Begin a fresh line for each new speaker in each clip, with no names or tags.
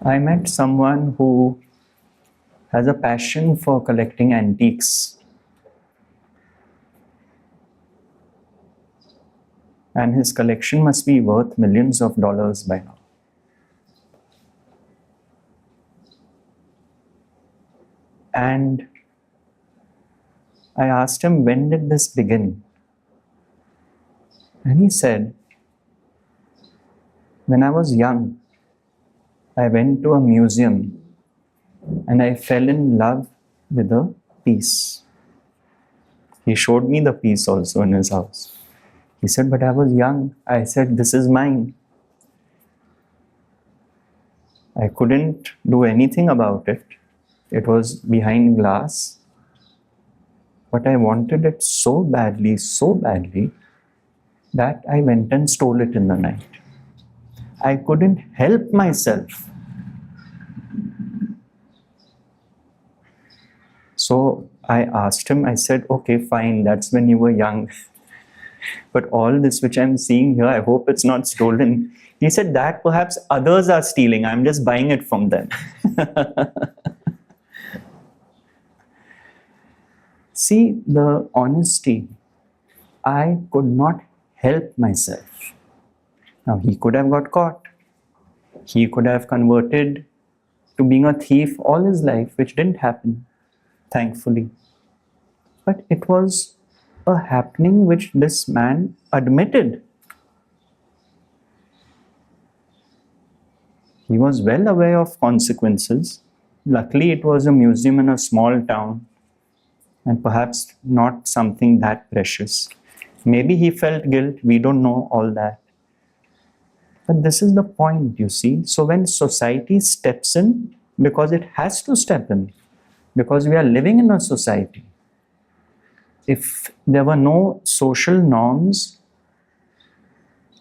I met someone who has a passion for collecting antiques. And his collection must be worth millions of dollars by now. And I asked him, when did this begin? And he said, when I was young, I went to a museum and I fell in love with a piece. He showed me the piece also in his house. He said, but I was young. I said, this is mine. I couldn't do anything about it. It was behind glass. But I wanted it so badly, that I went and stole it in the night. I couldn't help myself. So I asked him, I said, okay, fine, that's when you were young. But all this which I'm seeing here, I hope it's not stolen. He said that perhaps others are stealing. I'm just buying it from them. See the honesty. I could not help myself. Now he could have got caught. He could have converted to being a thief all his life, which didn't happen, thankfully. But it was a happening which this man admitted. He was well aware of consequences. Luckily, it was a museum in a small town and perhaps not something that precious. Maybe he felt guilt. We don't know all that. But this is the point, you see. So when society steps in, because it has to step in, because we are living in a society, if there were no social norms,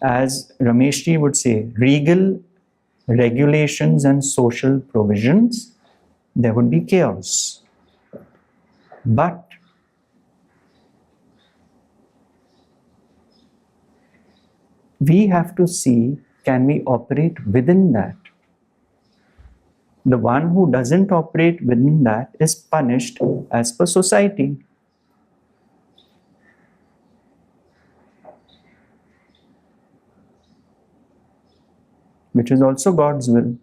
as Rameshji would say, regal regulations and social provisions, there would be chaos. But we have to see, can we operate within that? The one who doesn't operate within that is punished as per society. Which is also God's will.